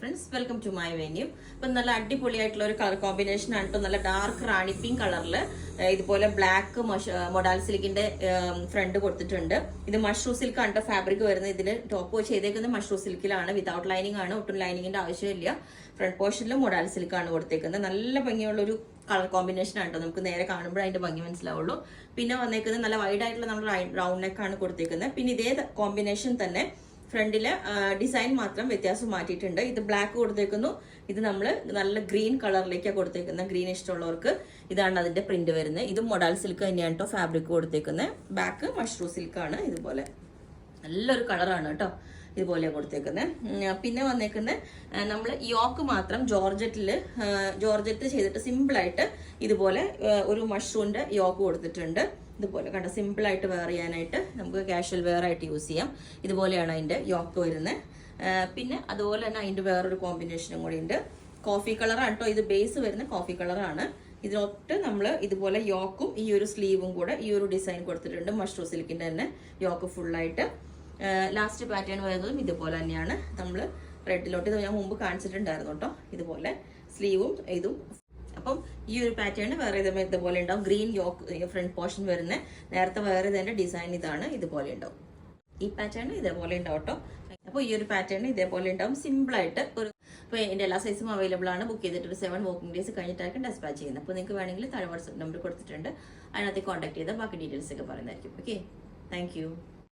Friends, welcome to my venue. അപ്പം നല്ല അടിപൊളിയായിട്ടുള്ള ഒരു കളർ കോമ്പിനേഷൻ ആണ് കേട്ടോ. നല്ല ഡാർക്ക് റാണി പിങ്ക് കളറിൽ ഇതുപോലെ ബ്ലാക്ക് മൊഡാൽ സിൽക്കിന്റെ ഫ്രണ്ട് കൊടുത്തിട്ടുണ്ട്. ഇത് മഷ്റൂ സിൽക്ക് ആണ് ഫാബ്രിക് വരുന്നത്. ഇതിൽ ടോപ്പ് ചെയ്തേക്കുന്നത് മഷ്റൂ സിൽക്കിലാണ്. വിതൗട്ട് ലൈനിങ് ആണ്, ഒട്ടും ലൈനിങ്ങിന്റെ ആവശ്യമില്ല. ഫ്രണ്ട് പോർഷനിൽ മൊഡാൽ സിൽക്ക് ആണ് കൊടുത്തേക്കുന്നത്. നല്ല ഭംഗിയുള്ള ഒരു കളർ കോമ്പിനേഷൻ ആണ്. നമുക്ക് നേരെ കാണുമ്പോൾ അതിന്റെ ഭംഗി മനസ്സിലാവുള്ളൂ. പിന്നെ വന്നേക്കുന്നത് നല്ല വൈഡ് ആയിട്ടുള്ള നമ്മൾ റൗണ്ട് നെക്ക് ആണ് കൊടുത്തേക്കുന്നത്. പിന്നെ ഇതേ കോമ്പിനേഷൻ തന്നെ ഫ്രണ്ടില് ഡിസൈൻ മാത്രം വ്യത്യാസം മാറ്റിയിട്ടുണ്ട്. ഇത് ബ്ലാക്ക് കൊടുത്തേക്കുന്നു. ഇത് നമ്മൾ നല്ല ഗ്രീൻ കളറിലേക്കാണ് കൊടുത്തേക്കുന്നത്. ഗ്രീൻ ഇഷ്ടമുള്ളവർക്ക് ഇതാണ് അതിന്റെ പ്രിന്റ് വരുന്നത്. ഇത് മൊഡാൽ സിൽക്ക് തന്നെയാണ് കേട്ടോ ഫാബ്രിക് കൊടുത്തേക്കുന്നത്. ബാക്ക് മഷ്റൂ സിൽക്ക് ആണ്. ഇതുപോലെ നല്ലൊരു കളറാണ് കേട്ടോ. ഇതുപോലെ കൊടുത്തേക്കുന്നത്. പിന്നെ വന്നേക്കുന്നത് നമ്മൾ യോക്ക് മാത്രം ജോർജറ്റ് ചെയ്തിട്ട് സിമ്പിളായിട്ട് ഇതുപോലെ ഒരു മഷ്റൂമിന്റെ യോക്ക് കൊടുത്തിട്ടുണ്ട്. ഇതുപോലെ കണ്ട സിമ്പിളായിട്ട് വെയർ ചെയ്യാനായിട്ട് നമുക്ക് കാഷ്വൽ വെയർ ആയിട്ട് യൂസ് ചെയ്യാം. ഇതുപോലെയാണ് അതിന്റെ യോക്ക് വരുന്നത്. പിന്നെ അതുപോലെ തന്നെ അതിന്റെ വേറൊരു കോമ്പിനേഷനും കൂടി ഉണ്ട്. കോഫി കളറാണ് കേട്ടോ. ഇത് ബേസ് വരുന്ന കോഫി കളറാണ്. ഇതിനൊട്ട് നമ്മൾ ഇതുപോലെ യോക്കും ഈ ഒരു സ്ലീവും കൂടെ ഈ ഒരു ഡിസൈൻ കൊടുത്തിട്ടുണ്ട്. മഷ്റൂ സിൽക്കിന്റെ തന്നെ യോക്ക് ഫുള്ളായിട്ട്. ലാസ്റ്റ് പാറ്റേൺ വരുന്നതും ഇതുപോലെ തന്നെയാണ്. നമ്മൾ റെഡിലോട്ട് ഇത് ഞാൻ മുമ്പ് കാണിച്ചിട്ടുണ്ടായിരുന്നു കേട്ടോ. ഇതുപോലെ സ്ലീവും ഇതും. അപ്പം ഈ ഒരു പാറ്റേൺ വേറെ ഇതുപോലെ ഉണ്ടാവും. ഗ്രീൻ യോക്ക് ഫ്രണ്ട് പോർഷൻ വരുന്ന നേരത്തെ വേറെ ഇതിന്റെ ഡിസൈൻ ഇതാണ്. ഇതുപോലെ ഉണ്ടാവും. ഈ പാറ്റേൺ ഇതേപോലെ ഉണ്ടാവും കേട്ടോ. അപ്പോൾ ഈ ഒരു പാറ്റേൺ ഇതേപോലെ ഉണ്ടാവും. സിമ്പിൾ ആയിട്ട് ഒരു ഇപ്പോൾ എൻ്റെ എല്ലാ സൈസും അവൈലബിൾ ആണ്. ബുക്ക് ചെയ്തിട്ട് ഒരു 7 വർക്കിംഗ് ഡേയ്സ് കഴിഞ്ഞിട്ടായിരിക്കും ഡെസ്പാച്ച് ചെയ്യുന്നത്. അപ്പോൾ നിങ്ങൾക്ക് വേണമെങ്കിൽ താഴെ വാട്സ്ആപ്പ് നമ്പർ കൊടുത്തിട്ടുണ്ട്. അതിനകത്ത് കോൺടാക്ട് ചെയ്താൽ ബാക്കി ഡീറ്റെയിൽസ് ഒക്കെ പറയുന്നതായിരിക്കും. Okay, thank you.